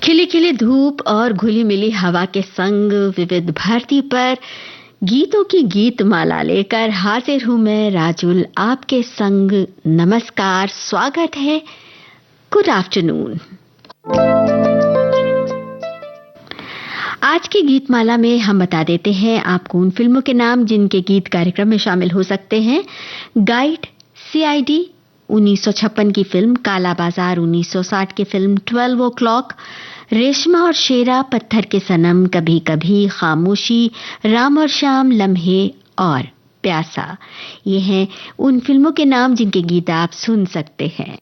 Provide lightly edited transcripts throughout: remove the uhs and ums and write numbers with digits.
खिली खिली धूप और घुली मिली हवा के संग विविध भारती पर गीतों की गीत माला लेकर हाजिर हूं मैं राजुल आपके संग। नमस्कार, स्वागत है, गुड आफ्टरनून। आज की गीतमाला में हम बता देते हैं आपको उन फिल्मों के नाम जिनके गीत कार्यक्रम में शामिल हो सकते हैं। गाइड, सीआईडी 1956 की फिल्म, काला बाजार 1960 की फिल्म 12 o'clock, रेशमा और शेरा, पत्थर के सनम, कभी कभी, खामोशी, राम और श्याम, लम्हे और प्यासा। ये हैं उन फिल्मों के नाम जिनके गीत आप सुन सकते हैं।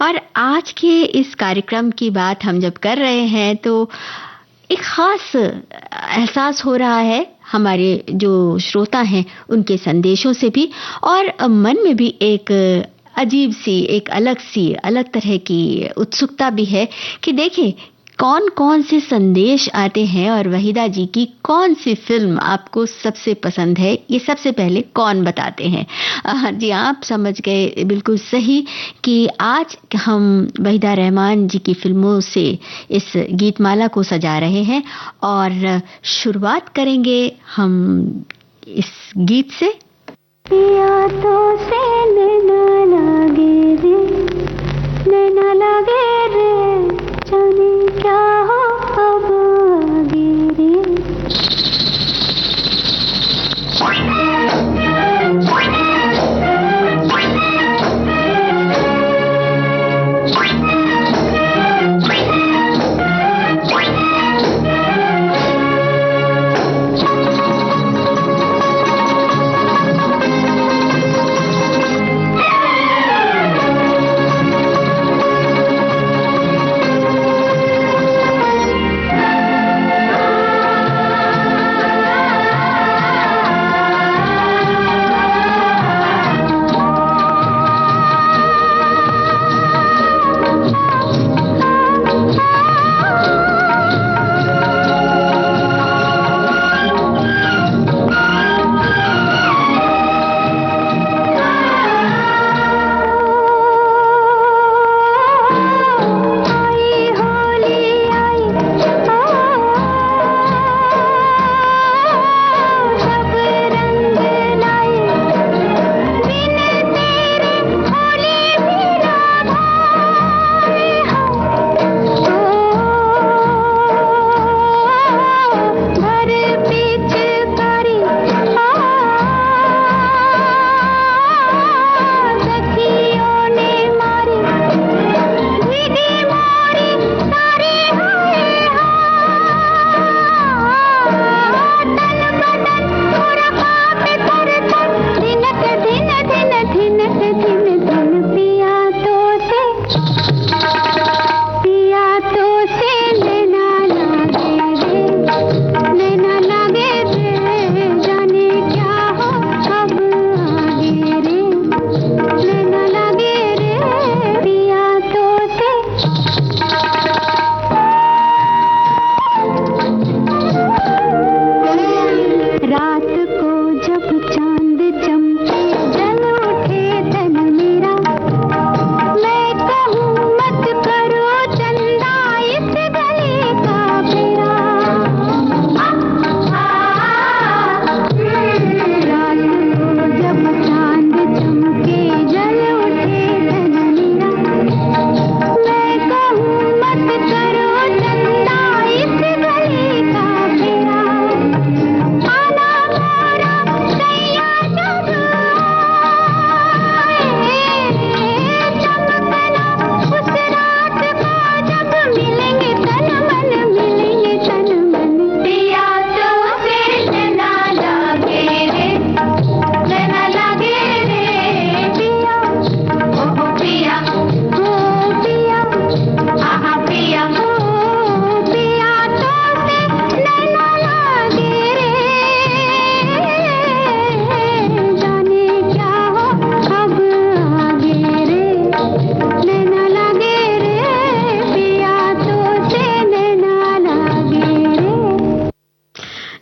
और आज के इस कार्यक्रम की बात हम जब कर रहे हैं तो एक खास एहसास हो रहा है हमारे जो श्रोता हैं उनके संदेशों से भी, और मन में भी एक अजीब सी, एक अलग तरह की उत्सुकता भी है कि देखें कौन कौन से संदेश आते हैं और वहीदा जी की कौन सी फिल्म आपको सबसे पसंद है। ये सबसे पहले कौन बताते हैं? जी, आप समझ गए बिल्कुल सही कि आज हम वहीदा रहमान जी की फिल्मों से इस गीतमाला को सजा रहे हैं और शुरुआत करेंगे हम इस गीत से। पिया तो से नैना लागे रे, नैना लागे रे, जाने क्या हो अब आगे रे।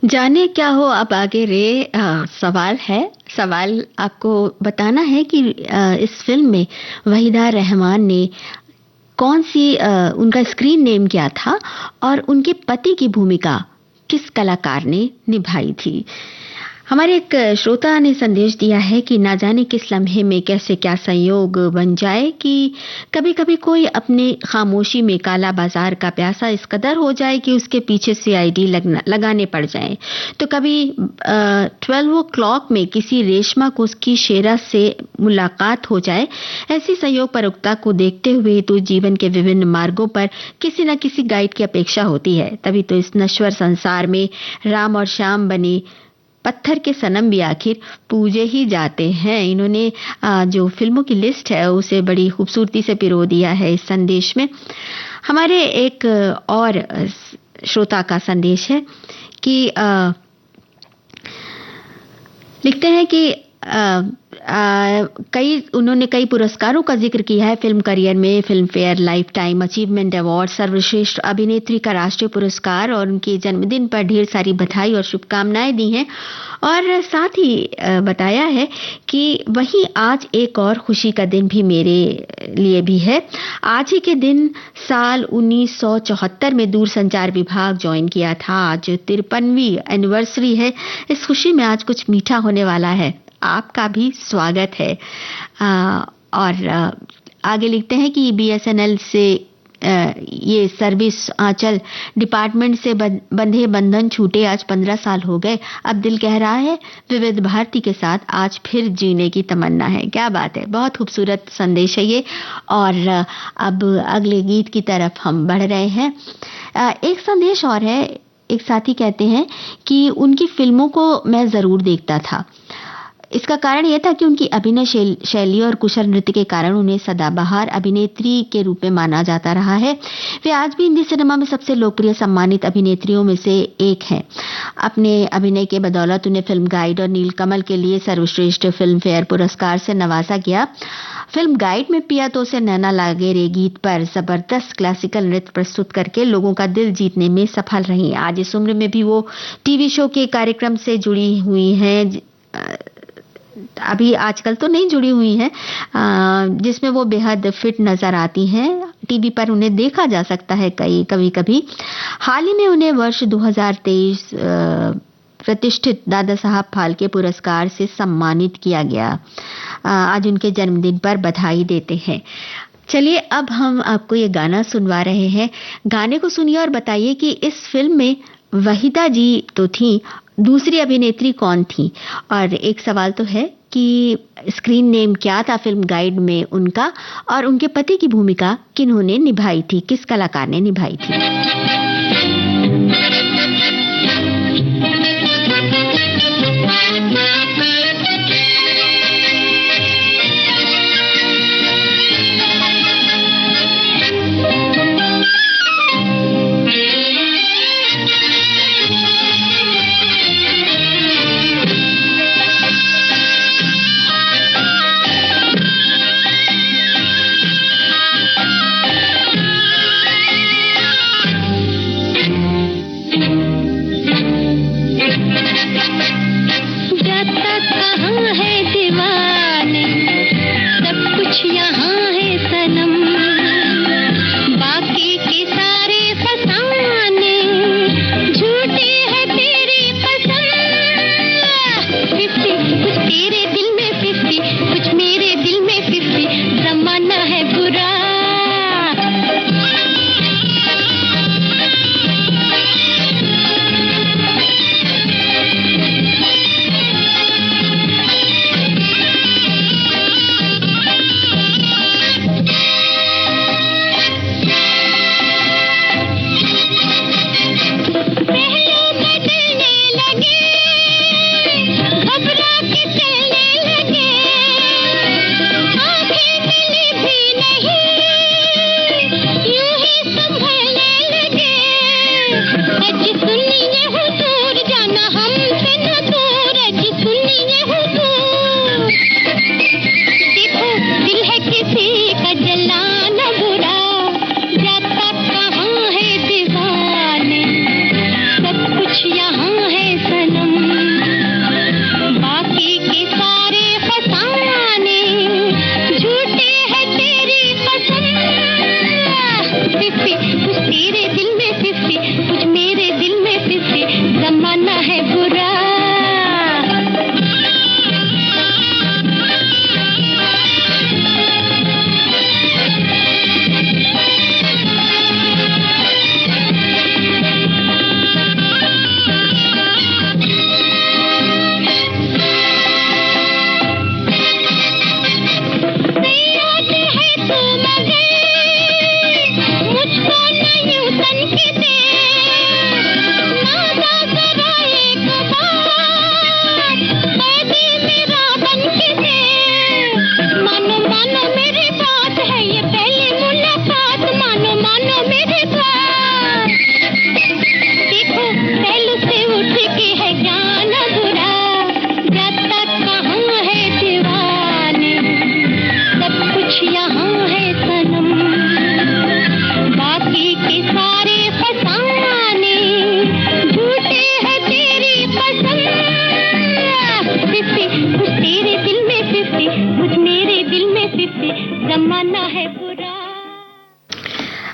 जाने क्या हो अब आगे रे। सवाल आपको बताना है कि इस फिल्म में वहीदा रहमान ने कौन सी उनका स्क्रीन नेम क्या था और उनके पति की भूमिका किस कलाकार ने निभाई थी। हमारे एक श्रोता ने संदेश दिया है कि ना जाने किस लम्हे में कैसे क्या संयोग बन जाए कि कभी कभी कोई अपने खामोशी में काला बाजार का प्यासा इस कदर हो जाए कि उसके पीछे सीआईडी लगाने पड़ जाए। तो कभी 12 o'clock में किसी रेशमा को उसकी शेरा से मुलाकात हो जाए। ऐसी संयोग परोक्ता को देखते हुए तो जीवन के विभिन्न मार्गों पर किसी न किसी गाइड की अपेक्षा होती है। तभी तो इस नश्वर संसार में राम और श्याम बने पत्थर के सनम भी आखिर पूजे ही जाते हैं। इन्होंने जो फिल्मों की लिस्ट है उसे बड़ी खूबसूरती से पिरो दिया है इस संदेश में। हमारे एक और श्रोता का संदेश है कि लिखते हैं कि उन्होंने कई पुरस्कारों का जिक्र किया है फिल्म करियर में। Film fair life time achievement award, सर्वश्रेष्ठ अभिनेत्री का राष्ट्रीय पुरस्कार और उनके जन्मदिन पर ढेर सारी बधाई और शुभकामनाएं दी हैं। और साथ ही बताया है कि वहीं आज एक और खुशी का दिन भी मेरे लिए भी है। आज ही के दिन साल 1974 में दूरसंचार विभाग ज्वाइन किया था। आज 53वीं एनिवर्सरी है। इस खुशी में आज कुछ मीठा होने वाला है। आपका भी स्वागत है। और आगे लिखते हैं कि बीएसएनएल से ये सर्विस आंचल डिपार्टमेंट से बंधे बंधन छूटे आज 15 साल हो गए। अब दिल कह रहा है विविध भारती के साथ आज फिर जीने की तमन्ना है। क्या बात है, बहुत खूबसूरत संदेश है ये। और अब अगले गीत की तरफ हम बढ़ रहे हैं। एक संदेश और है। एक साथी कहते हैं कि उनकी फिल्मों को मैं जरूर देखता था। इसका कारण यह था कि उनकी अभिनय शैली और कुशल नृत्य के कारण उन्हें सदाबहार अभिनेत्री के रूप में माना जाता रहा है। वे आज भी हिंदी सिनेमा में सबसे लोकप्रिय सम्मानित अभिनेत्रियों में से एक हैं। अपने अभिनय के बदौलत उन्हें फिल्म गाइड और नीलकमल के लिए सर्वश्रेष्ठ फिल्म फेयर पुरस्कार से नवाजा गया। फिल्म गाइड में पिया तो से नैना लागे रे गीत पर जबरदस्त क्लासिकल नृत्य प्रस्तुत करके लोगों का दिल जीतने में सफल रही। आज इस उम्र में भी वो टीवी शो के कार्यक्रम से जुड़ी हुई हैं। अभी आजकल तो नहीं जुड़ी हुई हैं, जिसमें वो बेहद फिट नजर आती हैं। टीवी पर उन्हें देखा जा सकता है कभी कभी। हाल ही में उन्हें वर्ष 2023 प्रतिष्ठित दादा साहब फाल्के पुरस्कार से सम्मानित किया गया। आज उनके जन्मदिन पर बधाई देते हैं। चलिए अब हम आपको ये गाना सुनवा रहे हैं। गाने को सुनिए और बताइए कि इस फिल्म में वहीदा जी तो थी, दूसरी अभिनेत्री कौन थी। और एक सवाल तो है कि स्क्रीन नेम क्या था फिल्म गाइड में उनका, और उनके पति की भूमिका किन्होंने निभाई थी, किस कलाकार ने निभाई थी।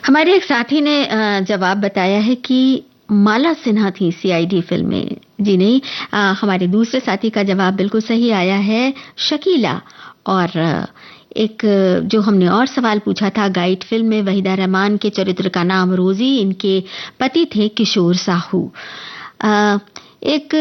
हमारे एक साथी ने जवाब बताया है कि माला सिन्हा थी सीआईडी फिल्म में। जी नहीं, हमारे दूसरे साथी का जवाब बिल्कुल सही आया है, शकीला। और एक जो हमने और सवाल पूछा था, गाइड फिल्म में वहीदा रहमान के चरित्र का नाम रोजी, इनके पति थे किशोर साहू। एक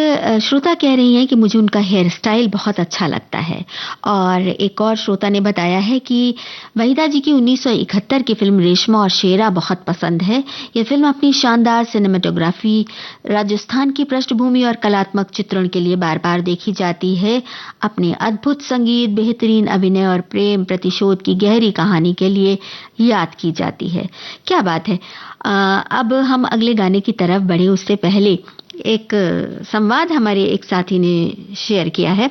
श्रोता कह रही हैं कि मुझे उनका हेयर स्टाइल बहुत अच्छा लगता है। और एक और श्रोता ने बताया है कि वहीदा जी की 1971 की फिल्म रेशमा और शेरा बहुत पसंद है। यह फिल्म अपनी शानदार सिनेमेटोग्राफी, राजस्थान की पृष्ठभूमि और कलात्मक चित्रण के लिए बार बार देखी जाती है। अपने अद्भुत संगीत, बेहतरीन अभिनय और प्रेम प्रतिशोध की गहरी कहानी के लिए याद की जाती है। क्या बात है। अब हम अगले गाने की तरफ बढ़े उससे पहले एक संवाद हमारे एक साथी ने शेयर किया है।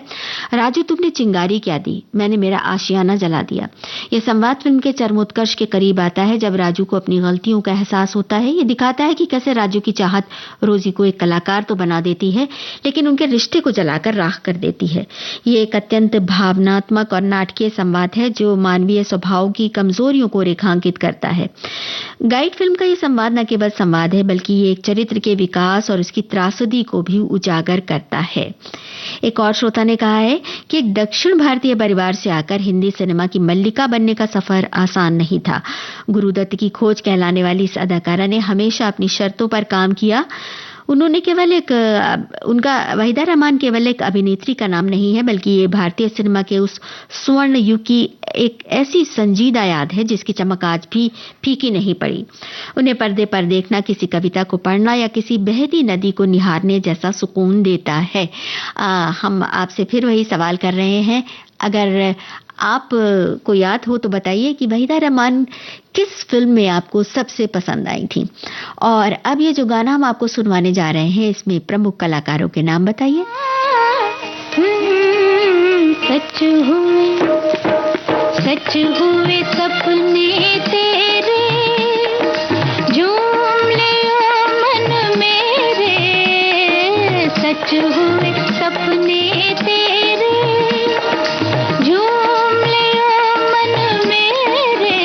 राजू, तुमने चिंगारी क्या दी, मैंने मेरा आशियाना जला दिया। यह संवाद फिल्म के चरमोत्कर्ष के करीब आता है जब राजू को अपनी गलतियों का एहसास होता है। ये दिखाता है कि कैसे राजू की चाहत रोजी को एक कलाकार तो बना देती है, लेकिन उनके रिश्ते को जलाकर राख कर देती है। ये एक अत्यंत भावनात्मक और नाटकीय संवाद है जो मानवीय स्वभाव की कमजोरियों को रेखांकित करता है। गाइड फिल्म का ये संवाद न केवल संवाद है, बल्कि ये एक चरित्र के विकास और उसकी त्रासदी को भी उजागर करता है। एक और श्रोता ने कहा है कि एक दक्षिण भारतीय परिवार से आकर हिंदी सिनेमा की मल्लिका बनने का सफर आसान नहीं था। गुरुदत्त की खोज कहलाने वाली इस अदाकारा ने हमेशा अपनी शर्तों पर काम किया। उन्होंने केवल एक उनका वहीदा रहमान केवल एक अभिनेत्री का नाम नहीं है, बल्कि ये भारतीय सिनेमा के उस स्वर्ण युग की एक ऐसी संजीदा याद है जिसकी चमक आज भी फीकी नहीं पड़ी। उन्हें पर्दे पर देखना किसी कविता को पढ़ना या किसी बहती नदी को निहारने जैसा सुकून देता है। हम आपसे फिर वही सवाल कर रहे हैं, अगर आप को याद हो तो बताइए कि वहीदा रहमान किस फिल्म में आपको सबसे पसंद आई थी। और अब ये जो गाना हम आपको सुनवाने जा रहे हैं, इसमें प्रमुख कलाकारों के नाम बताइए। सच हुए सपने तेरे, झूम ले मन मेरे। सच हुए सपने तेरे, झूम ले मन मेरे।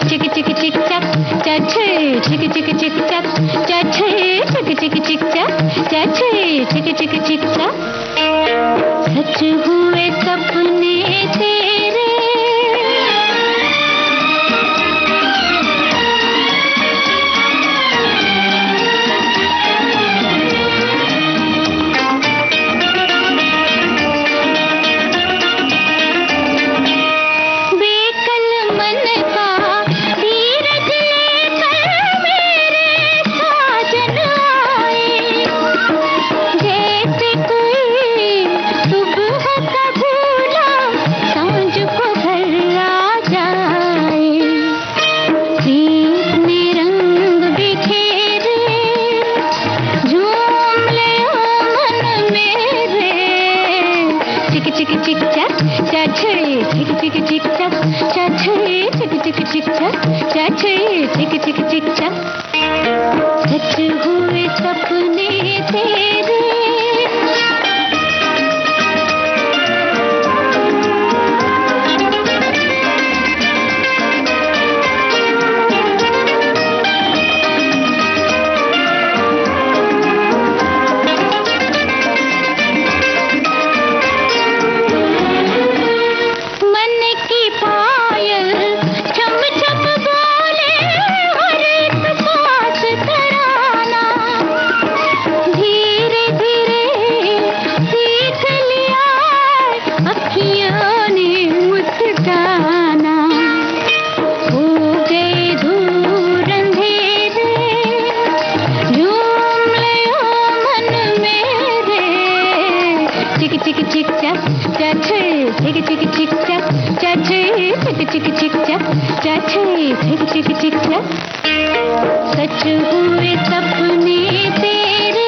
चिक चिक चिक चक चछे, चिक चिक चिक चक चछे, चिक चिक चिक चक चछे, चिक चिक चिक चक। सच हुए सपने तेरे। सच हुए सपने तेरे।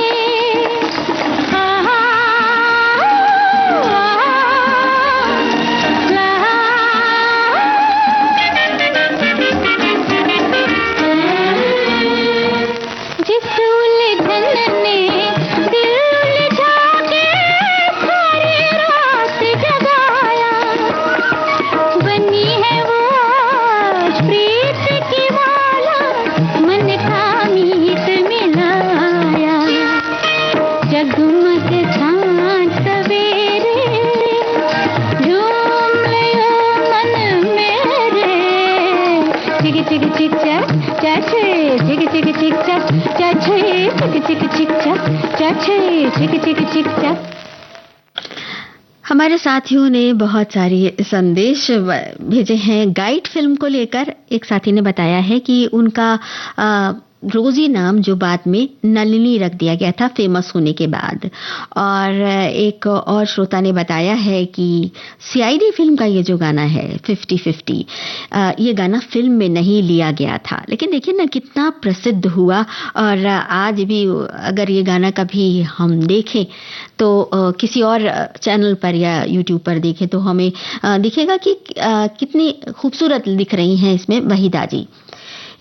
जिस उलझन ने दिल उलझा के सारी रात जगाया, बनी है वो आज प्रीत की चिक चक चचे चिक चिक चिक चक चचे चिक चिक चिक चक चचे चिक चिक चिक चक। हमारे साथियों ने बहुत सारे संदेश भेजे हैं गाइड फिल्म को लेकर। एक साथी ने बताया है कि उनका रोजी नाम जो बाद में नलिनी रख दिया गया था फेमस होने के बाद। और एक और श्रोता ने बताया है कि सीआईडी फिल्म का ये जो गाना है 50-50, ये गाना फिल्म में नहीं लिया गया था, लेकिन देखिए ना कितना प्रसिद्ध हुआ। और आज भी अगर ये गाना कभी हम देखें तो किसी और चैनल पर या यूट्यूब पर देखें तो हमें दिखेगा कि कितनी खूबसूरत दिख रही हैं इसमें वहीदा जी।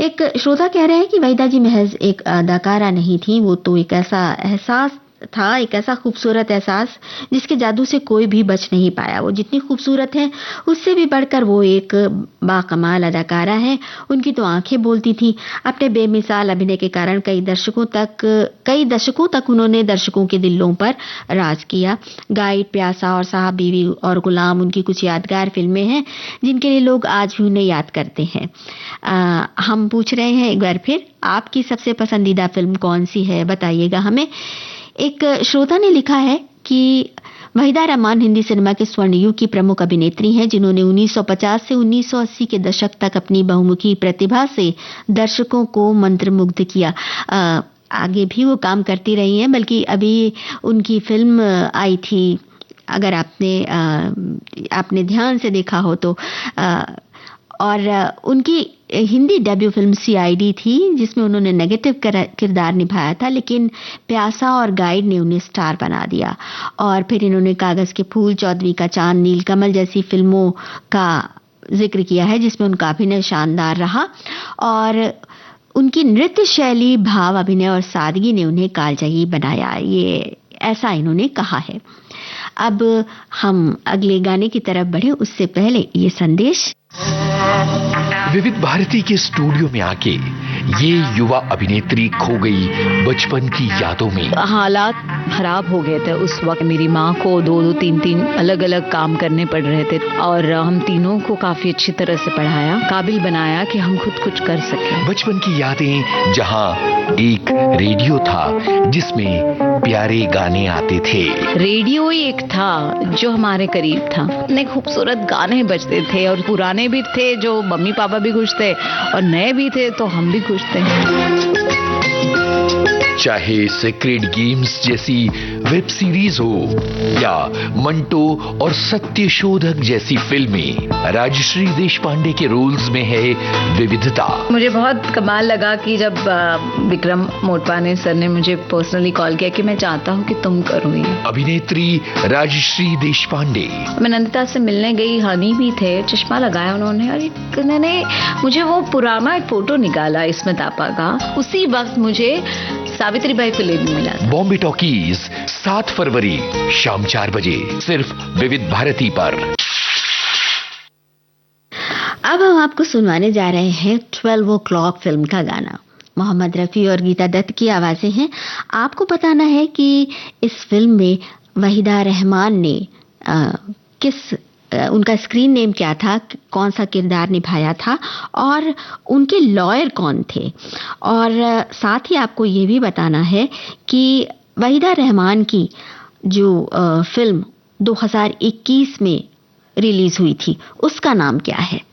एक श्रोता कह रहे हैं कि वहीदा जी महज एक अदाकारा नहीं थी, वो तो एक ऐसा एहसास था, एक ऐसा खूबसूरत एहसास जिसके जादू से कोई भी बच नहीं पाया। वो जितनी खूबसूरत है उससे भी बढ़कर वो एक बाकमाल अदाकारा है। उनकी तो आंखें बोलती थी। अपने बेमिसाल अभिनय के कारण कई दशकों तक उन्होंने दर्शकों के दिलों पर राज किया। गाइड, प्यासा और साहब बीवी और गुलाम उनकी कुछ यादगार फिल्में हैं जिनके लिए लोग आज भी उन्हें याद करते हैं। हम पूछ रहे हैं एक बार फिर, आपकी सबसे पसंदीदा फिल्म कौन सी है, बताइएगा हमें। एक श्रोता ने लिखा है कि वहीदा रहमान हिंदी सिनेमा के स्वर्ण युग की प्रमुख अभिनेत्री हैं, जिन्होंने 1950 से 1980 के दशक तक अपनी बहुमुखी प्रतिभा से दर्शकों को मंत्रमुग्ध किया। आगे भी वो काम करती रही हैं, बल्कि अभी उनकी फिल्म आई थी, अगर आपने ध्यान से देखा हो तो, और उनकी हिंदी डेब्यू फिल्म सीआईडी थी जिसमें उन्होंने नेगेटिव किरदार निभाया था, लेकिन प्यासा और गाइड ने उन्हें स्टार बना दिया। और फिर इन्होंने कागज के फूल, चौदहवीं का चांद, नीलकमल जैसी फिल्मों का जिक्र किया है जिसमें उनका अभिनय शानदार रहा। और उनकी नृत्य शैली, भाव, अभिनय और सादगी ने उन्हें कालजयी बनाया, ये ऐसा इन्होंने कहा है। अब हम अगले गाने की तरफ बढ़े उससे पहले ये संदेश। विविध भारती के स्टूडियो में आके ये युवा अभिनेत्री खो गई बचपन की यादों में। हालात खराब हो गए थे उस वक्त। मेरी माँ को 2-2, 3-3 अलग अलग काम करने पड़ रहे थे और हम तीनों को काफी अच्छी तरह से पढ़ाया, काबिल बनाया कि हम खुद कुछ कर सके। बचपन की यादें, जहाँ एक रेडियो था जिसमें प्यारे गाने आते थे। रेडियो ही एक था जो हमारे करीब था, इतने खूबसूरत गाने बजते थे और पुराने भी थे जो मम्मी पापा भी खुश थे और नए भी थे तो हम भी खुश थे। चाहे सीक्रेट गेम्स जैसी वेब सीरीज हो या मंटो और सत्य शोधक जैसी फिल्में, राजश्री देशपांडे के रोल्स में है विविधता। मुझे बहुत कमाल लगा कि जब विक्रम मोटवाने सर ने मुझे पर्सनली कॉल किया कि मैं चाहता हूँ कि तुम करो ये। अभिनेत्री राजश्री देशपांडे। मैं नंदिता से मिलने गई, हनी भी थे, चश्मा लगाया उन्होंने और उन्होंने मुझे वो पुराना एक फोटो निकाला इस्मत आपा का। उसी वक्त मुझे सावित्रीबाई फुले भी मिला। बॉम्बे टॉकीज 7 फरवरी शाम 4 बजे सिर्फ विविध भारती पर। अब हम आपको सुनवाने जा रहे हैं 12 o'clock फिल्म का गाना। मोहम्मद रफी और गीता दत्त की आवाजें हैं। आपको बताना है कि इस फिल्म में वहीदा रहमान ने उनका स्क्रीन नेम क्या था, कौन सा किरदार निभाया था और उनके लॉयर कौन थे। और साथ ही आपको ये भी बताना है कि वहीदा रहमान की जो फिल्म 2021 में रिलीज हुई थी उसका नाम क्या है।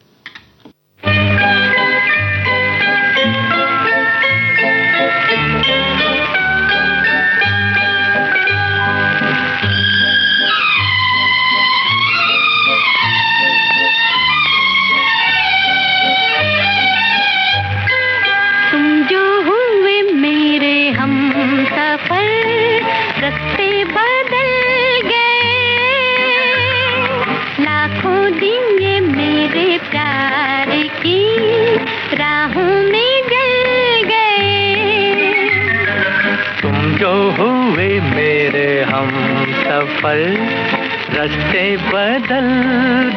रास्ते बदल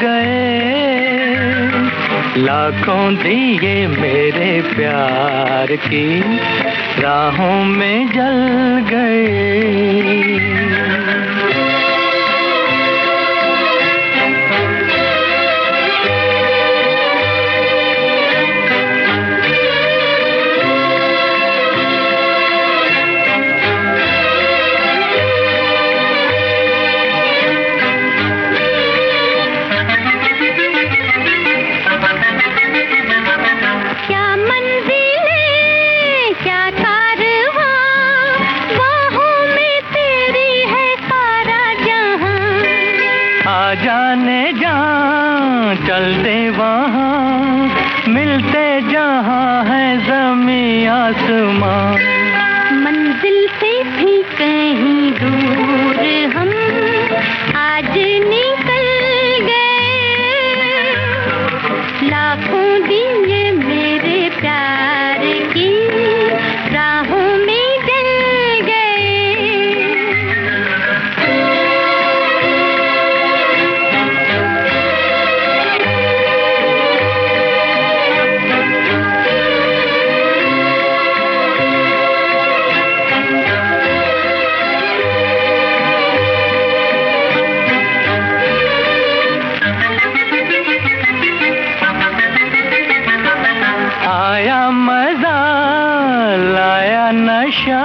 गए, लाखों दिए मेरे प्यार की राहों में जल गए। आसमां। मंजिल से भी कहीं दूर हम आज निकल गए, लाखों दिए मेरे प्यार की राहों में जल आया मजा लाया नशा,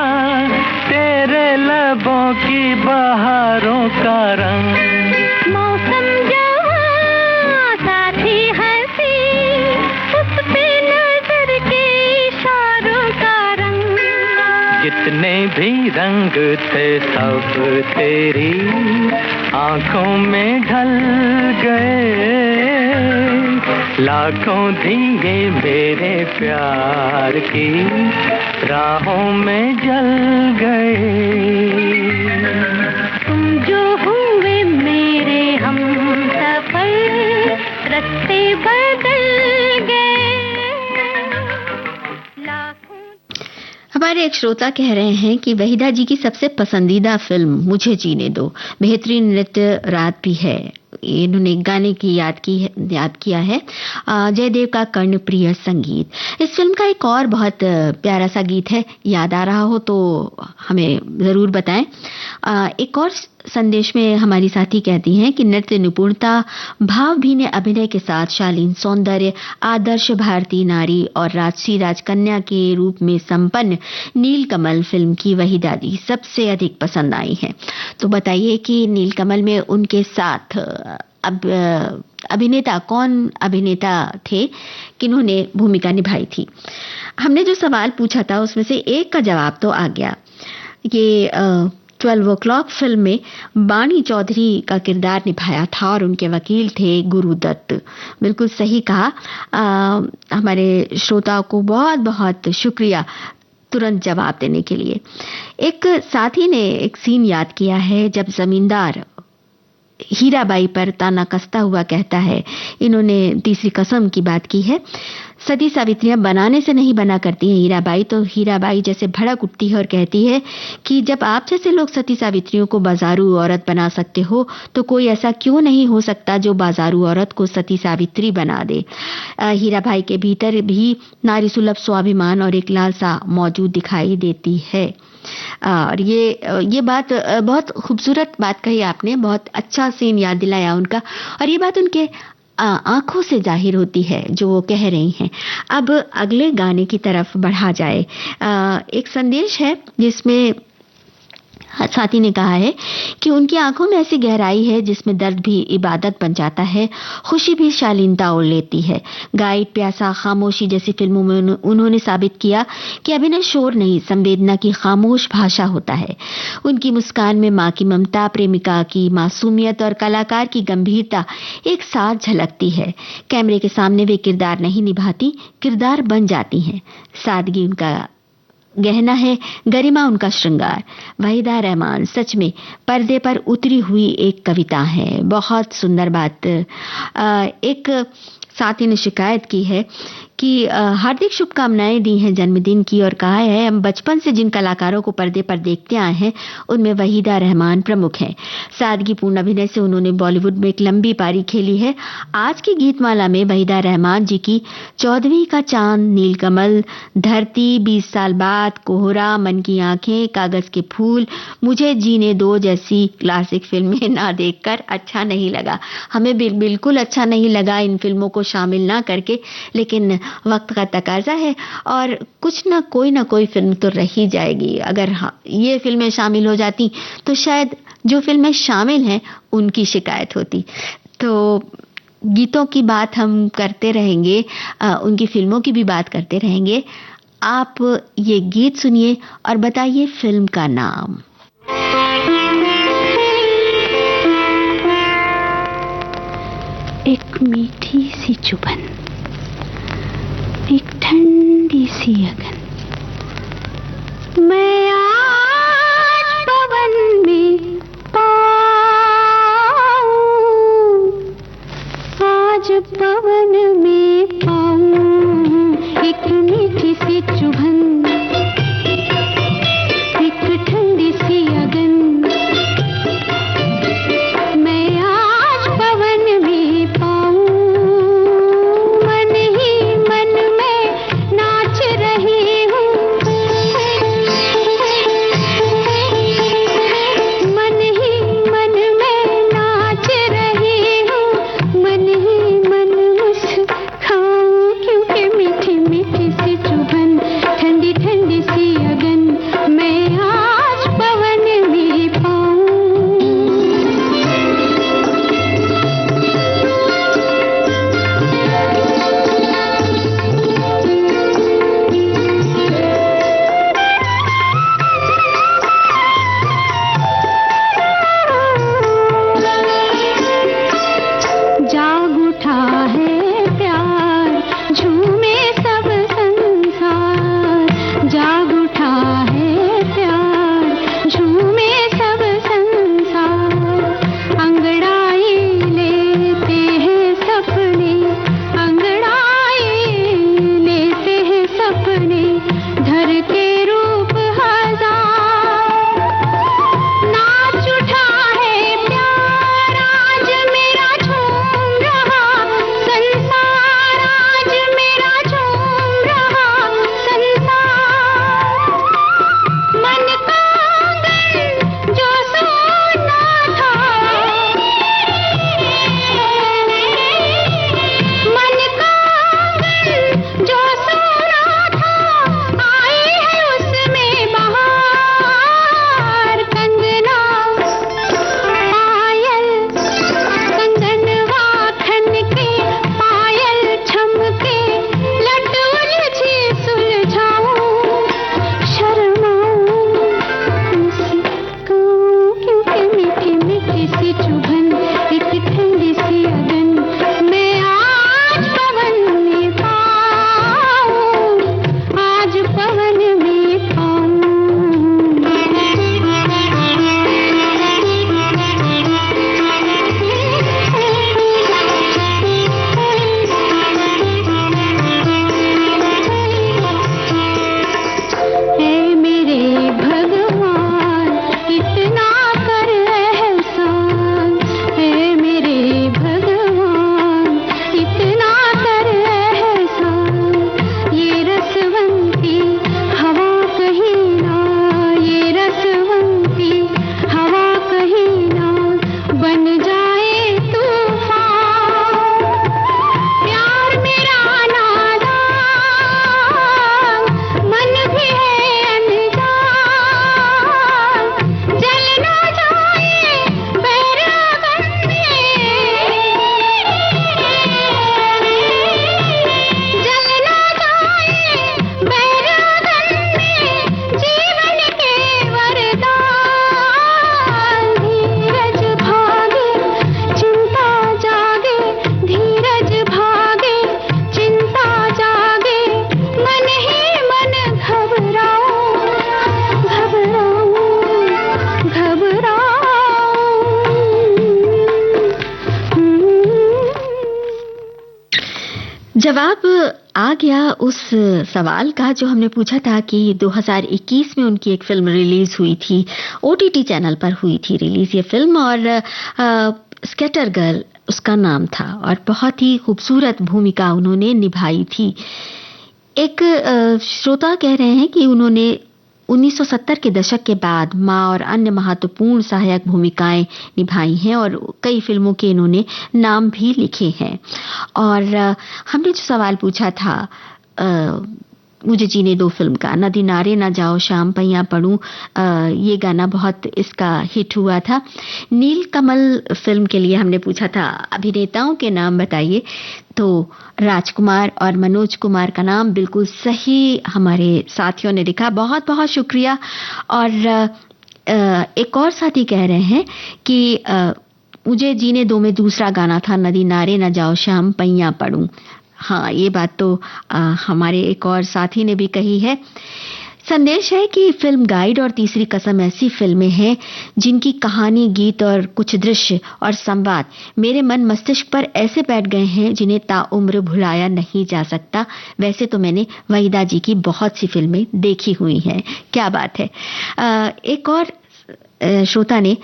तेरे लबों की बहारों का रंग। मौसम जवां साथी हंसी, उस पे नजर के इशारों का रंग। जितने भी रंग थे सब तेरी आंखों में ढल गए, लाखों दिए मेरे प्यार की राहों में जल गए। तुम जो हुए मेरे हम सफर, रास्ते बदल गए लाखों। हमारे एक श्रोता कह रहे हैं कि वहीदा जी की सबसे पसंदीदा फिल्म मुझे जीने दो, बेहतरीन नृत्य रात भी है। इन्होंने गाने की याद किया है जयदेव का कर्णप्रिय संगीत। इस फिल्म का एक और बहुत प्यारा सा गीत है, याद आ रहा हो तो हमें जरूर बताएं। एक और संदेश में हमारी साथी कहती हैं कि नृत्य निपुणता, भावभीने अभिनय के साथ शालीन सौंदर्य, आदर्श भारतीय नारी और राजसी राजकन्या के रूप में संपन्न नीलकमल फिल्म की वहीदा जी सबसे अधिक पसंद आई है। तो बताइए कि नीलकमल में उनके साथ अभिनेता कौन अभिनेता थे, किन्होंने भूमिका निभाई थी। हमने जो सवाल पूछा था उसमें से एक का जवाब तो आ गया। ये 12 o'clock फिल्म में बानी चौधरी का किरदार निभाया था और उनके वकील थे गुरुदत्त। बिल्कुल सही कहा। हमारे श्रोताओं को बहुत बहुत शुक्रिया तुरंत जवाब देने के लिए। एक साथी ने एक सीन याद किया है जब जमींदार हीराबाई पर ताना कसता हुआ कहता है, इन्होंने तीसरी कसम की बात की है, सती सावित्रियां बनाने से नहीं बना करती हैं हीराबाई। तो हीराबाई जैसे भड़क उठती है और कहती है कि जब आप जैसे लोग सती सावित्रियों को बाजारू औरत बना सकते हो तो कोई ऐसा क्यों नहीं हो सकता जो बाजारू औरत को सती सावित्री बना दे। हीराबाई के भीतर भी नारी सुलभ स्वाभिमान और एक लालसा मौजूद दिखाई देती है। और ये बात बहुत खूबसूरत बात कही आपने, बहुत अच्छा सीन याद दिलाया उनका, और ये बात उनके आंखों से जाहिर होती है जो वो कह रही हैं। अब अगले गाने की तरफ बढ़ा जाए। एक संदेश है जिसमें साथी ने कहा है कि उनकी आंखों में ऐसी गहराई है जिसमें दर्द भी इबादत बन जाता है, खुशी भी शालीनता ओढ़ लेती है। गाइड, प्यासा, खामोशी जैसी फिल्मों में उन्होंने साबित किया कि अभिनय शोर नहीं, संवेदना की खामोश भाषा होता है। उनकी मुस्कान में माँ की ममता, प्रेमिका की मासूमियत और कलाकार की गंभीरता एक साथ झलकती है। कैमरे के सामने वे किरदार नहीं निभाती, किरदार बन जाती हैं। सादगी उनका गहना है, गरिमा उनका श्रृंगार। वहीदा रहमान सच में पर्दे पर उतरी हुई एक कविता है। बहुत सुंदर बात। एक साथी ने शिकायत की है कि हार्दिक शुभकामनाएं दी हैं जन्मदिन की और कहा है हम बचपन से जिन कलाकारों को पर्दे पर देखते आए हैं उनमें वहीदा रहमान प्रमुख हैं। सादगीपूर्ण अभिनय से उन्होंने बॉलीवुड में एक लंबी पारी खेली है। आज की गीतमाला में वहीदा रहमान जी की 14वीं का चांद, नीलकमल, धरती, 20 साल बाद, कोहरा, मन की आंखें, कागज के फूल, मुझे जीने दो जैसी क्लासिक फिल्में ना देखकर अच्छा नहीं लगा। हमें बिल्कुल अच्छा नहीं लगा इन फिल्मों को शामिल ना करके, लेकिन वक्त का तकाजा है और कुछ ना कोई फिल्म तो रह ही जाएगी। अगर ये फिल्में शामिल हो जाती तो शायद जो फिल्में शामिल हैं उनकी शिकायत होती। तो गीतों की बात हम करते रहेंगे, उनकी फिल्मों की भी बात करते रहेंगे। आप ये गीत सुनिए और बताइए फिल्म का नाम। एक मीठी सी चुभन, एक ठंडी सी अगन, जवाब आ गया उस सवाल का जो हमने पूछा था कि 2021 में उनकी एक फिल्म रिलीज हुई थी, ओटीटी चैनल पर हुई थी रिलीज ये फिल्म, और स्केटर गर्ल उसका नाम था और बहुत ही खूबसूरत भूमिका उन्होंने निभाई थी। एक श्रोता कह रहे हैं कि उन्होंने 1970 के दशक के बाद माँ और अन्य महत्वपूर्ण सहायक भूमिकाएं निभाई हैं और कई फिल्मों के इन्होंने नाम भी लिखे हैं। और हमने जो सवाल पूछा था मुझे जीने दो फिल्म का, नदी नारे ना जाओ शाम पैया पढ़ूं, ये गाना बहुत इसका हिट हुआ था। नील कमल फिल्म के लिए हमने पूछा था अभिनेताओं के नाम बताइए, तो राजकुमार और मनोज कुमार का नाम बिल्कुल सही हमारे साथियों ने लिखा, बहुत बहुत शुक्रिया। और एक और साथी कह रहे हैं कि मुझे जीने दो में दूसरा गाना था नदी नारे ना जाओ शाम पैया पढ़ूं। हाँ, ये बात तो हमारे एक और साथी ने भी कही है। संदेश है कि फिल्म गाइड और तीसरी कसम ऐसी फिल्में हैं जिनकी कहानी, गीत और कुछ दृश्य और संवाद मेरे मन मस्तिष्क पर ऐसे बैठ गए हैं जिन्हें ताउम्र भुलाया नहीं जा सकता। वैसे तो मैंने वहीदा जी की बहुत सी फिल्में देखी हुई हैं। क्या बात है। एक और श्रोता ने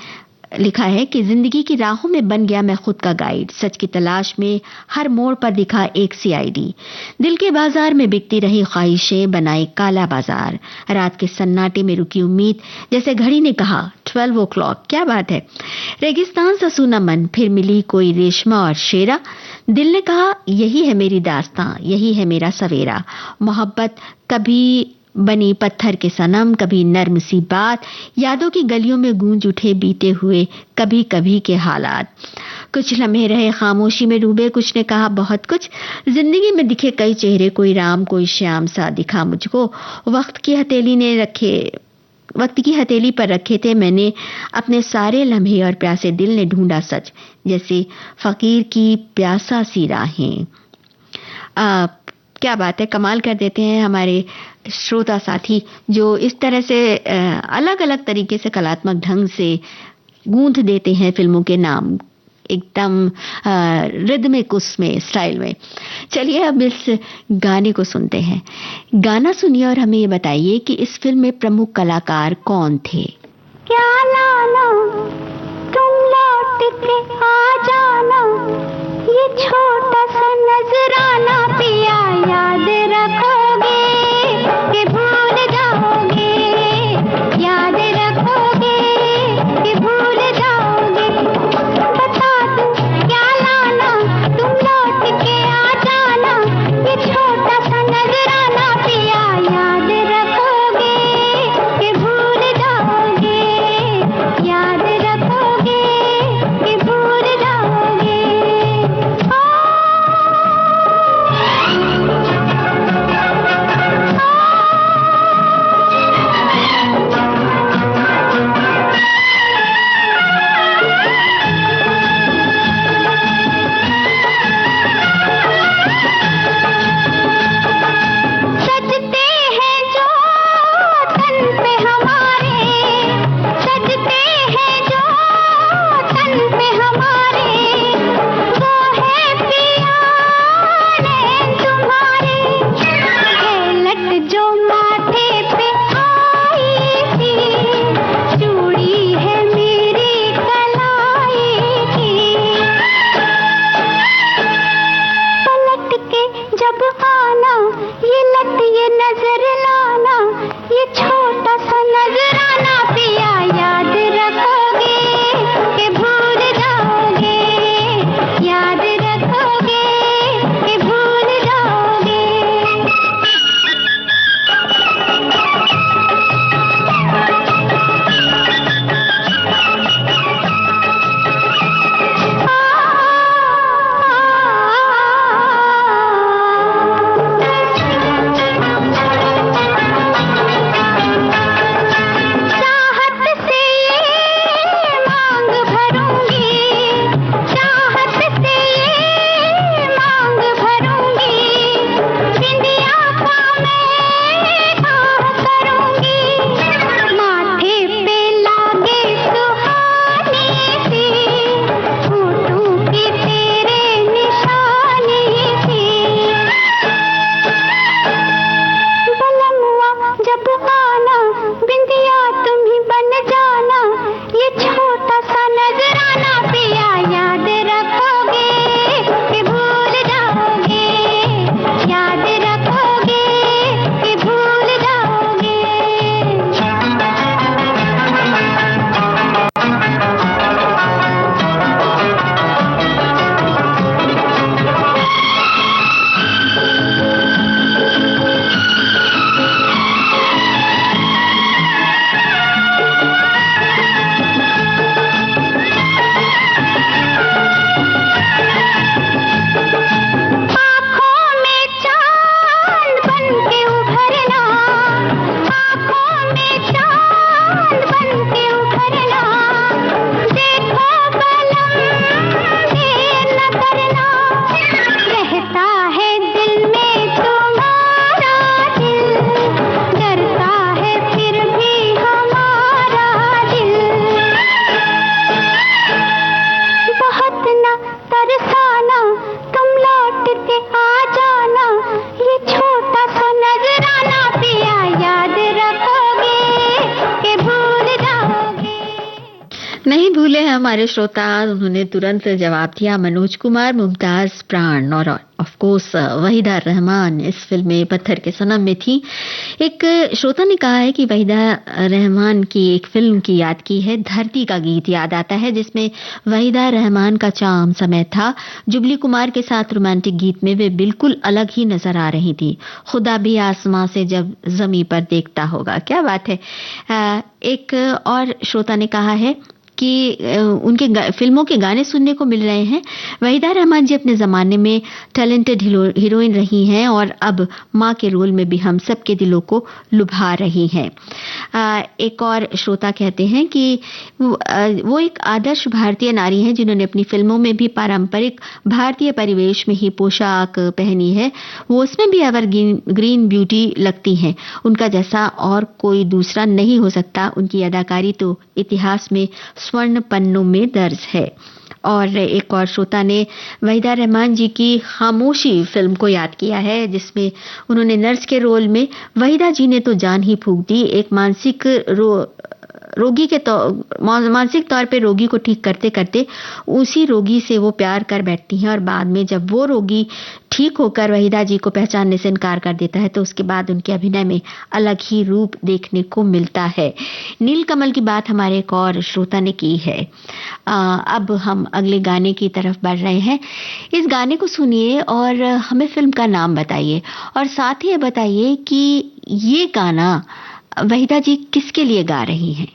लिखा है कि जिंदगी की राहों में बन गया मैं खुद का गाइड, सच की तलाश में हर मोड़ पर दिखा एक सीआईडी, दिल के बाजार में बिकती रही ख्वाहिशें बनाई काला बाजार, रात के सन्नाटे में रुकी उम्मीद जैसे घड़ी ने कहा 12 o'clock। क्या बात है। रेगिस्तान सा सूना मन फिर मिली कोई रेशमा और शेरा, दिल ने कहा यही है मेरी दास्तां, यही है मेरा सवेरा, मोहब्बत कभी बनी पत्थर के सनम, कभी नर्म सी बात, यादों की गलियों में गूंज उठे बीते हुए कभी कभी के हालात, कुछ लम्हे रहे खामोशी में डूबे, कुछ ने कहा बहुत कुछ, जिंदगी में दिखे कई चेहरे, कोई राम कोई श्याम सा दिखा मुझको, वक्त की हथेली पर रखे थे मैंने अपने सारे लम्हे और प्यासे दिल ने ढूंढा सच, जैसे फकीर की प्यासा सी राहें। क्या बात है, कमाल कर देते हैं हमारे श्रोता साथी जो इस तरह से अलग अलग तरीके से कलात्मक ढंग से गूंथ देते हैं फिल्मों के नाम, एकदम रिदमिक उसमें स्टाइल में। चलिए अब इस गाने को सुनते हैं। गाना सुनिए और हमें ये बताइए कि इस फिल्म में प्रमुख कलाकार कौन थे। क्या लाना तुम लौट के आ जाना, ये छोटा सा नजराना पिया याद रखोगे कि भूल जाओगे, याद रखोगे कि भूल जाओगे, बता दूं क्या लाना तुम लौट के आ जाना, ये छोटा सा नजराना पिया याद रखोगे कि भूल जाओगे, याद रखोगे कि भूल जाओगे। हमारे श्रोता, उन्होंने तुरंत जवाब दिया, मनोज कुमार, मुमताज प्राण और ऑफ कोर्स वहीदा रहमान इस फिल्म में पत्थर के सनम में थी। एक श्रोता ने कहा है कि वहीदा रहमान की एक फिल्म की याद की है, धरती का गीत याद आता है, जिसमें वहीदा रहमान का चार्म समय था। जुबली कुमार के साथ रोमांटिक गीत में वे बिल्कुल अलग ही नजर आ रही थी। खुदा भी आसमां से जब जमी पर देखता होगा। क्या बात है। एक और श्रोता ने कहा है कि उनके फिल्मों के गाने सुनने को मिल रहे हैं। वहीदा रहमान जी अपने ज़माने में टैलेंटेड हीरोइन रही हैं और अब माँ के रोल में भी हम सबके दिलों को लुभा रही हैं। एक और श्रोता कहते हैं कि वो एक आदर्श भारतीय नारी हैं, जिन्होंने अपनी फिल्मों में भी पारंपरिक भारतीय परिवेश में ही पोशाक पहनी है। वो उसमें भी एवरग्रीन ब्यूटी लगती हैं। उनका जैसा और कोई दूसरा नहीं हो सकता। उनकी अदाकारी तो इतिहास में स्वर्ण पन्नों में दर्ज है। और एक और श्रोता ने वहीदा रहमान जी की खामोशी फिल्म को याद किया है, जिसमें उन्होंने नर्स के रोल में वहीदा जी ने तो जान ही फूंक दी। एक मानसिक तौर पे रोगी को ठीक करते करते उसी रोगी से वो प्यार कर बैठती हैं, और बाद में जब वो रोगी ठीक होकर वहीदा जी को पहचानने से इनकार कर देता है, तो उसके बाद उनके अभिनय में अलग ही रूप देखने को मिलता है। नीलकमल की बात हमारे एक और श्रोता ने की है। अब हम अगले गाने की तरफ बढ़ रहे हैं। इस गाने को सुनिए और हमें फिल्म का नाम बताइए, और साथ ही बताइए कि ये गाना वहीदा जी किसके लिए गा रही हैं।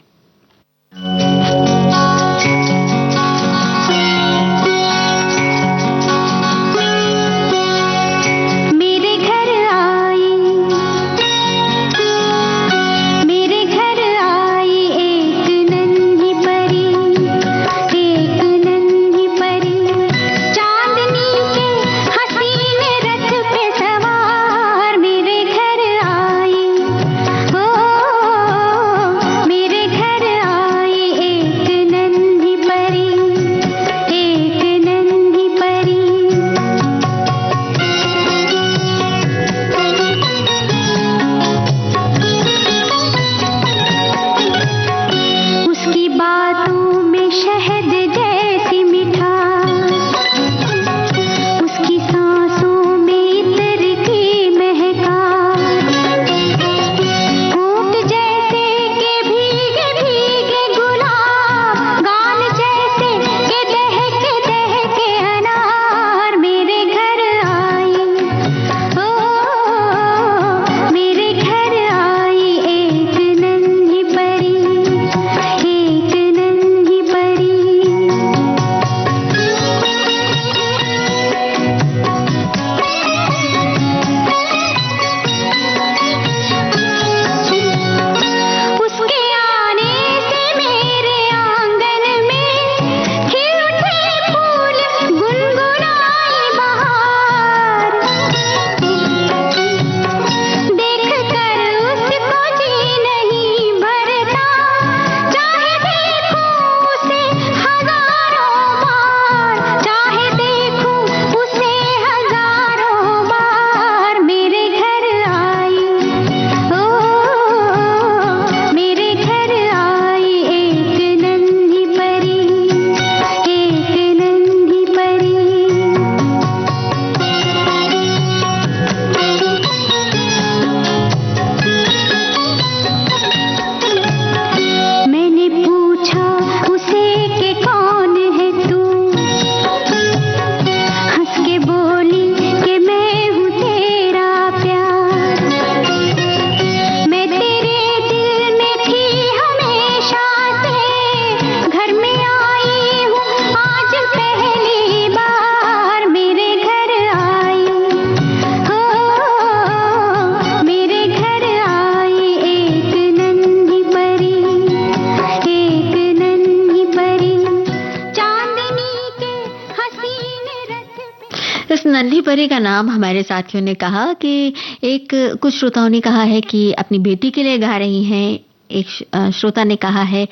नन्ही परी का नाम हमारे साथियों ने कहा कि कुछ श्रोताओं ने कहा है कि अपनी बेटी के लिए गा रही हैं। एक श्रोता ने कहा है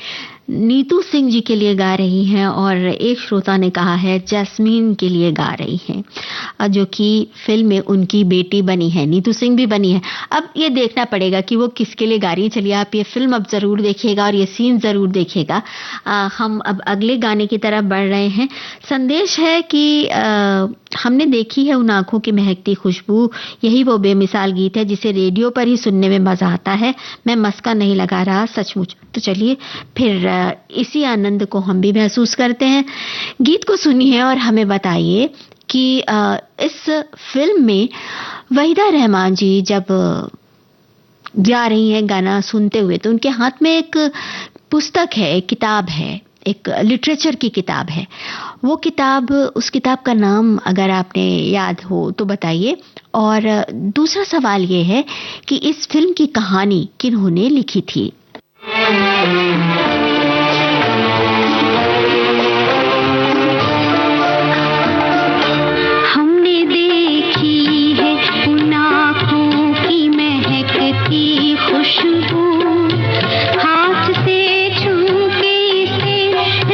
नीतू सिंह जी के लिए गा रही हैं और एक श्रोता ने कहा है जैस्मीन के लिए गा रही हैं, जो कि फिल्म में उनकी बेटी बनी है, नीतू सिंह भी बनी है। अब ये देखना पड़ेगा कि वो किसके लिए गा रही है। चलिए आप ये फिल्म अब ज़रूर देखिएगा और ये सीन ज़रूर देखिएगा। हम अब अगले गाने की तरफ बढ़ रहे हैं। संदेश है कि हमने देखी है उन आँखों की महकती खुशबू, यही वो बेमिसाल गीत है जिसे रेडियो पर ही सुनने में मज़ा आता है। मैं मस्का नहीं लगा रहा सचमुच। तो चलिए फिर इसी आनंद को हम भी महसूस करते हैं। गीत को सुनिए और हमें बताइए कि इस फिल्म में वहीदा रहमान जी जब जा रही हैं गाना सुनते हुए तो उनके हाथ में एक पुस्तक है, एक किताब है, एक लिटरेचर की किताब है। वो किताब, उस किताब का नाम अगर आपने याद हो तो बताइए। और दूसरा सवाल ये है कि इस फिल्म की कहानी किन्होंने लिखी थी। हमने देखी है उन आँखों की महकती खुशबू, हाथ से छू के इसे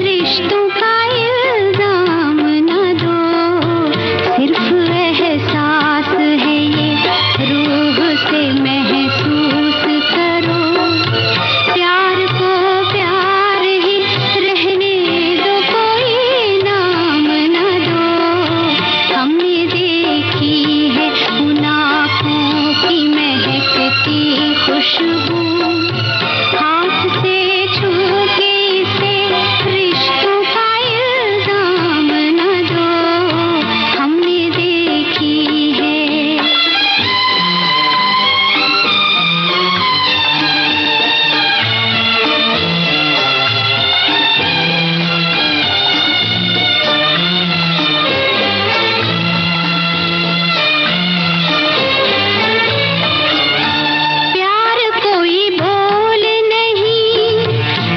रिश्तों का इल्जाम न दो, सिर्फ एहसास है ये रूह से महसूस करो, प्यार को प्यार ही रहने दो, कोई नाम न दो। हमने देखी है उन आँखों की महकती खुशबू, हाथ से छू के इसे रिश्तों का इल्जाम न दो, हमने देखी है। प्यार कोई बोल नहीं,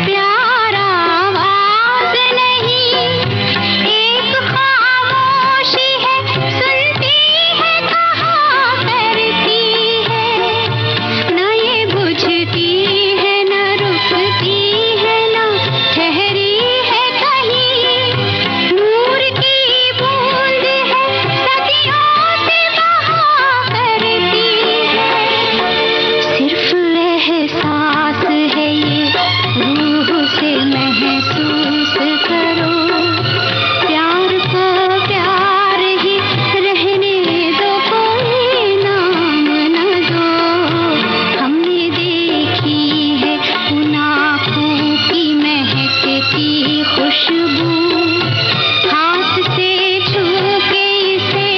प्यार आवाज नहीं, एक खामोशी है, सुनती है, कहा करती है, न ये बुझती है, न रुकती है, न ठहरी है कहीं, नूर की बूंद है, सदियों से बहा करती है, सिर्फ एहसास है ये रूह से महसूस करो, प्यार को प्यार ही रहने दो, कोई नाम न दो। हमने देखी है उन आँखों की महकती खुशबू, हाथ से छू के इसे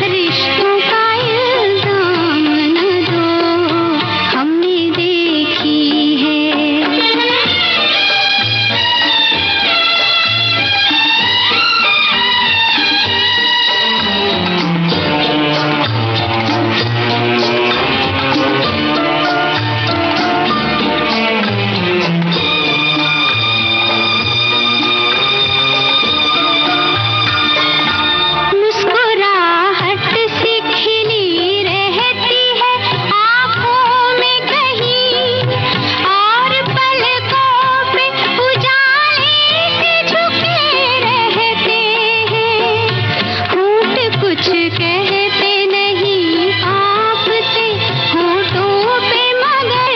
रिश्तों का इल्जाम न दो, हमने देखी है। मुस्कुराहट सी खिली रहती है आँखों में कहीं, और पलकों पे उजाले से झुके रहते हैं, होंठ कुछ कहते नहीं आपसे, होंठों पे मगर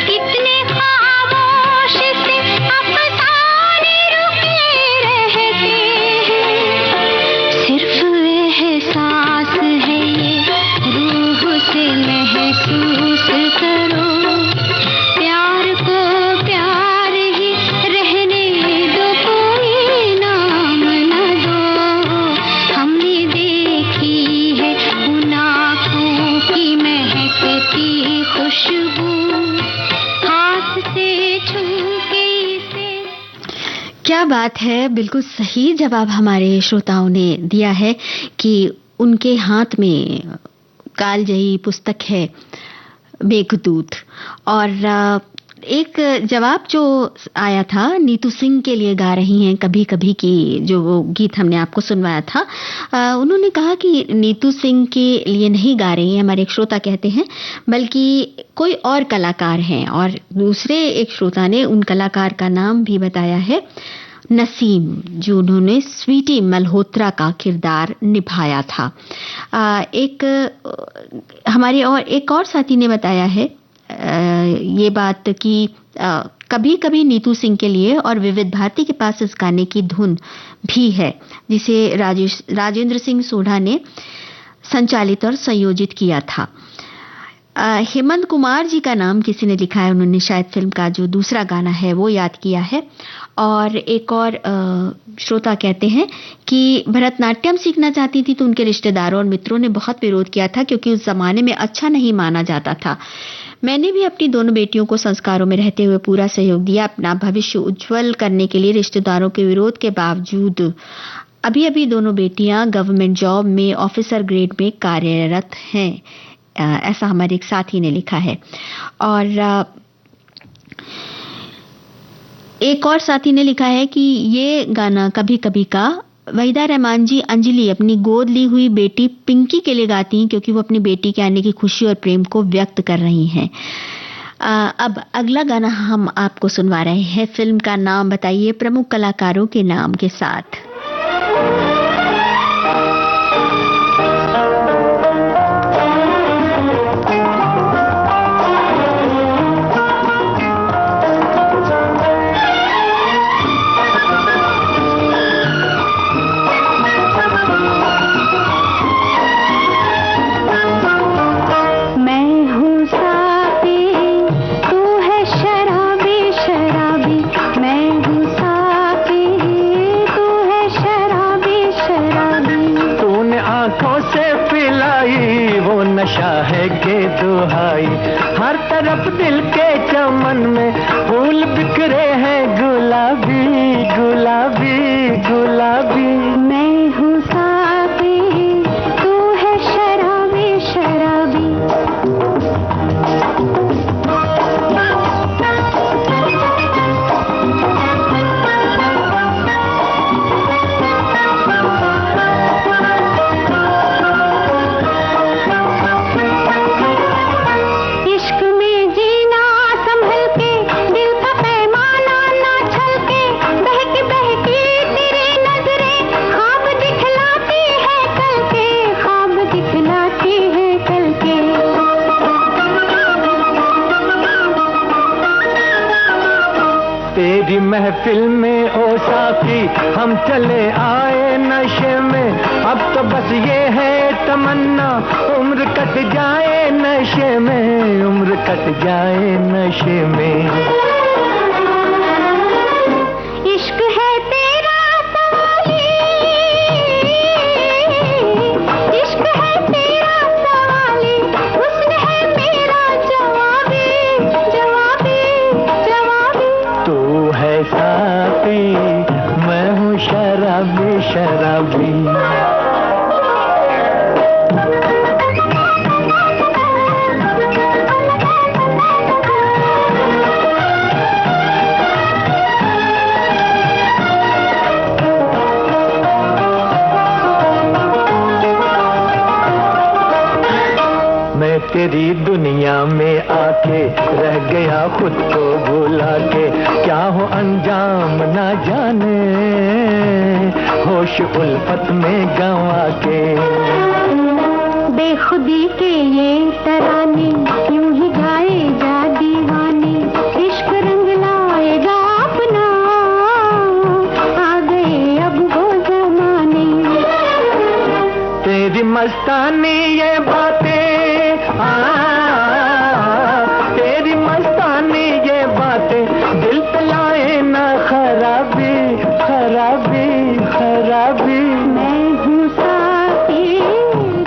कितने खामोश से अफसाने रुके रहते हैं, सिर्फ एहसास है ये रूह से महसूस करो, प्यार को प्यार ही रहने दो, कोई नाम न दो। हमने देखी है उन आँखों की महकती खुशबू, हाथ से छू के इसे। क्या बात है, बिल्कुल सही जवाब हमारे श्रोताओं ने दिया है कि उनके हाथ में कालजयी पुस्तक है मेघदूत। और एक जवाब जो आया था, नीतू सिंह के लिए गा रही हैं कभी कभी की जो वो गीत हमने आपको सुनवाया था, उन्होंने कहा कि नीतू सिंह के लिए नहीं गा रही हैं, हमारे एक श्रोता कहते हैं, बल्कि कोई और कलाकार हैं। और दूसरे एक श्रोता ने उन कलाकार का नाम भी बताया है, नसीम, जो उन्होंने स्वीटी मल्होत्रा का किरदार निभाया था। हमारे और एक और साथी ने बताया है ये बात कि कभी कभी नीतू सिंह के लिए और विविध भारती के पास इस गाने की धुन भी है, जिसे राजेंद्र सिंह सोढ़ा ने संचालित और संयोजित किया था। हेमंत कुमार जी का नाम किसी ने लिखा है, उन्होंने शायद फिल्म का जो दूसरा गाना है वो याद किया है। और एक और श्रोता कहते हैं कि भरतनाट्यम सीखना चाहती थी तो उनके रिश्तेदारों और मित्रों ने बहुत विरोध किया था, क्योंकि उस जमाने में अच्छा नहीं माना जाता था। मैंने भी अपनी दोनों बेटियों को संस्कारों में रहते हुए पूरा सहयोग दिया। अपना भविष्य उज्जवल करने के लिए रिश्तेदारों के विरोध के बावजूद अभी अभी दोनों बेटियां गवर्नमेंट जॉब में ऑफिसर ग्रेड में कार्यरत हैं, ऐसा हमारे एक साथी ने लिखा है। और एक और साथी ने लिखा है कि ये गाना कभी कभी का वहीदा रहमान जी अंजलि अपनी गोद ली हुई बेटी पिंकी के लिए गाती हैं, क्योंकि वो अपनी बेटी के आने की खुशी और प्रेम को व्यक्त कर रही हैं। अब अगला गाना हम आपको सुनवा रहे हैं, फिल्म का नाम बताइए प्रमुख कलाकारों के नाम के साथ। नशा है के दुहाई, हर तरफ दिल के चमन में फूल बिखरे हैं गुलाबी गुलाबी गुलाबी। मैं हूँ साथी तू है शराबी शराबी। तेरी महफिल में ओ साथी हम चले आए नशे में, अब तो बस ये है तमन्ना उम्र कट जाए नशे में, उम्र कट जाए नशे में। इश्क है तेरा सवाली, इश्क है तेरा सवाली, हुस्न है मेरा जवाबी जवाबी जवाबी। तू है साथी मैं हूँ शराबी शराबी। मैं तेरी दुनिया में आके रह गया खुद को भुला के, क्या हो अंजाम ना जाने होश उल्फत में गंवा के। बेखुदी के ये तराने यूं ही गाए जा दीवाने, इश्क रंग लाएगा अपना आ गए अब वो जमाने। तेरी मस्तानी ये बातें तेरी मस्तानी ये बातें दिल पे लाए ना खराबी खराबी खराबी। मैं हूँ साथी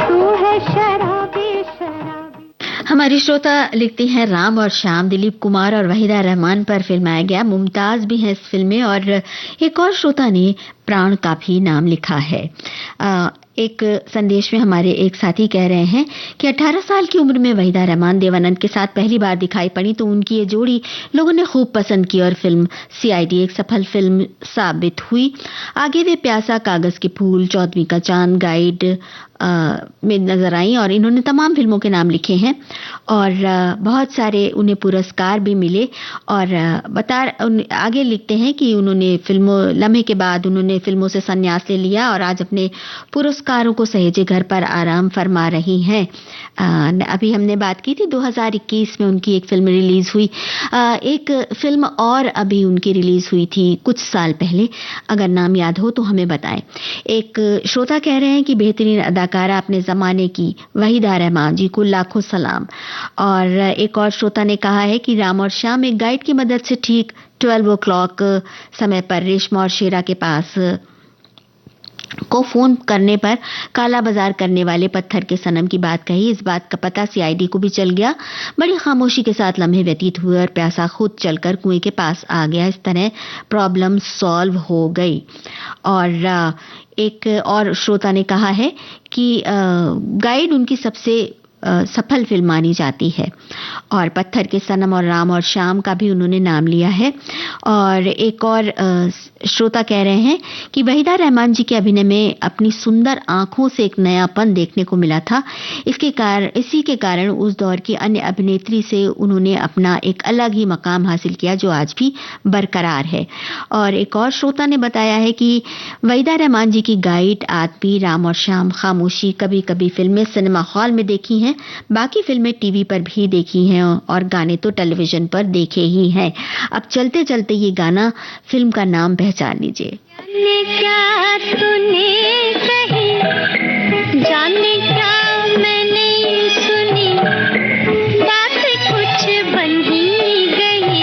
तू है शराबी शराबी। हमारी श्रोता लिखती हैं राम और श्याम दिलीप कुमार और वहीदा रहमान पर फिल्माया गया, मुमताज भी है इस फिल्म में। और एक और श्रोता ने प्राण का भी नाम लिखा है। एक संदेश में हमारे एक साथी कह रहे हैं कि 18 साल की उम्र में वहीदा रहमान देवानंद के साथ पहली बार दिखाई पड़ी तो उनकी ये जोड़ी लोगों ने खूब पसंद की और फिल्म सीआईडी एक सफल फिल्म साबित हुई। आगे वे प्यासा, कागज के फूल, चौदहवीं का चांद, गाइड में नजर आई और इन्होंने तमाम फिल्मों के नाम लिखे हैं और बहुत सारे उन्हें पुरस्कार भी मिले। और आगे लिखते हैं कि उन्होंने लम्हे के बाद उन्होंने फिल्मों से संन्यास ले लिया और आज अपने पुरस्कारों को सहेजे घर पर आराम फरमा रही हैं। अभी हमने बात की थी 2021 में उनकी एक फिल्म रिलीज हुई। एक फिल्म और अभी उनकी रिलीज हुई थी कुछ साल पहले, अगर नाम याद हो तो हमें बताएं। एक श्रोता कह रहे हैं कि बेहतरीन अदाकारा अपने जमाने की वहीदा रहमान जी को लाखों सलाम। और एक और श्रोता ने कहा है कि राम और श्याम एक गाइड की मदद से ठीक 12 o'clock समय पर रेशमा और शेरा के पास को फोन करने पर काला बाजार करने वाले पत्थर के सनम की बात कही। इस बात का पता सीआईडी को भी चल गया। बड़ी खामोशी के साथ लम्हे व्यतीत हुए और प्यासा खुद चलकर कुएं के पास आ गया। इस तरह प्रॉब्लम सॉल्व हो गई। और एक और श्रोता ने कहा है कि गाइड उनकी सबसे सफल फिल्म मानी जाती है और पत्थर के सनम और राम और श्याम का भी उन्होंने नाम लिया है। और एक और श्रोता कह रहे हैं कि वहीदा रहमान जी के अभिनय में अपनी सुंदर आंखों से एक नयापन देखने को मिला था। इसी के कारण उस दौर की अन्य अभिनेत्री से उन्होंने अपना एक अलग ही मकाम हासिल किया जो आज भी बरकरार है। और एक और श्रोता ने बताया है कि वहीदा रहमान जी की गाइड, आदमी, राम और श्याम, खामोशी, कभी कभी फिल्में सिनेमा हॉल में देखी हैं, बाकी फिल्में टीवी पर भी देखी हैं और गाने तो टेलीविजन पर देखे ही हैं। अब चलते चलते ये गाना फिल्म का नाम पहचान लीजिए। जाने क्या तूने कही, जाने क्या मैंने सुनी, बात कुछ बन ही गई।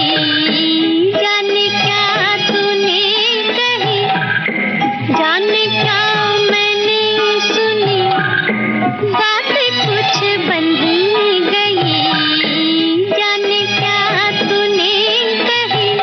जाने क्या तूने कही, जाने क्या मैंने सुनी, बात कुछ बन ही गई। जाने क्या तूने कही।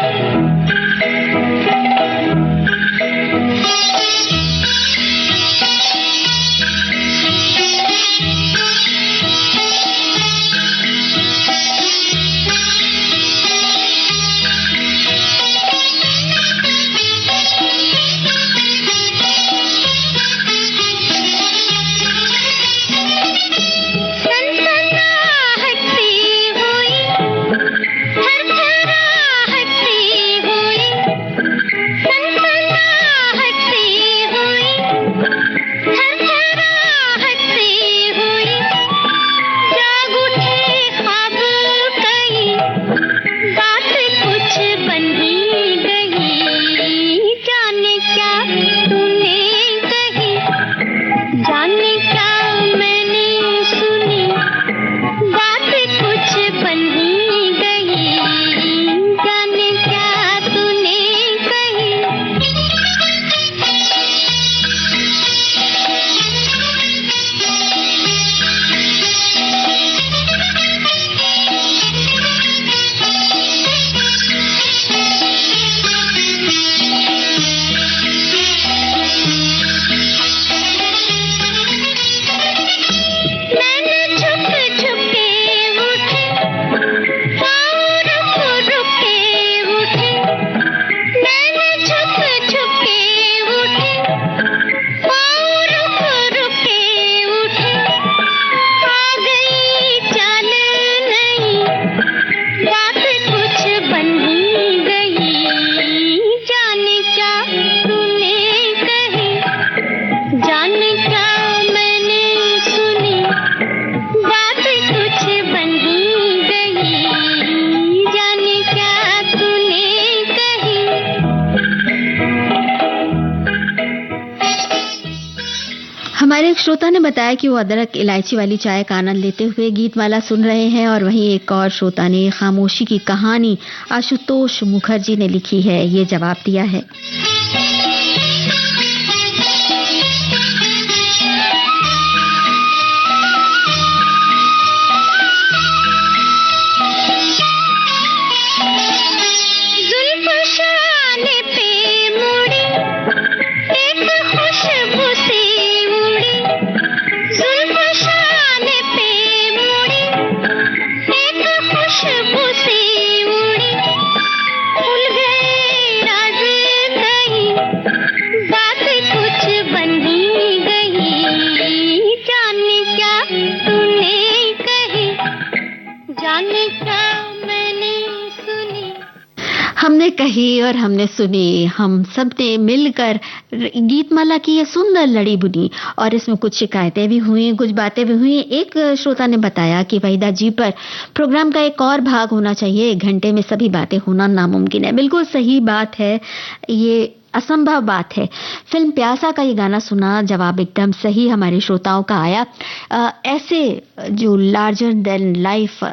हमारे एक श्रोता ने बताया कि वो अदरक इलायची वाली चाय का आनंद लेते हुए गीतमाला सुन रहे हैं। और वहीं एक और श्रोता ने खामोशी की कहानी आशुतोष मुखर्जी ने लिखी है, ये जवाब दिया है। पे मुड़ी एक खुशबू सी उड़ी हमने कही और हमने सुनी, हम सब ने मिलकर गीतमाला की ये सुंदर लड़ी बुनी और इसमें कुछ शिकायतें भी हुई, कुछ बातें भी हुई। एक श्रोता ने बताया कि वहीदा जी पर प्रोग्राम का एक और भाग होना चाहिए, 1 घंटे में सभी बातें होना नामुमकिन है। बिल्कुल सही बात है, ये असंभव बात है। फिल्म प्यासा का ये गाना सुना, जवाब एकदम सही हमारे श्रोताओं का आया। ऐसे जो लार्जर देन लाइफ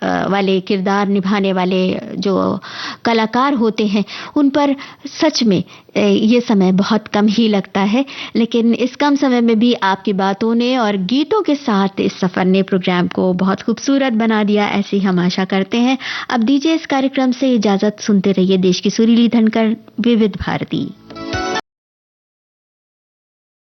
वाले किरदार निभाने वाले जो कलाकार होते हैं, उन पर सच में ये समय बहुत कम ही लगता है, लेकिन इस कम समय में भी आपकी बातों ने और गीतों के साथ इस सफर ने प्रोग्राम को बहुत खूबसूरत बना दिया, ऐसी हम आशा करते हैं। अब दीजिए इस कार्यक्रम से इजाजत, सुनते रहिए देश की सुरीली धनकर विविध भारती।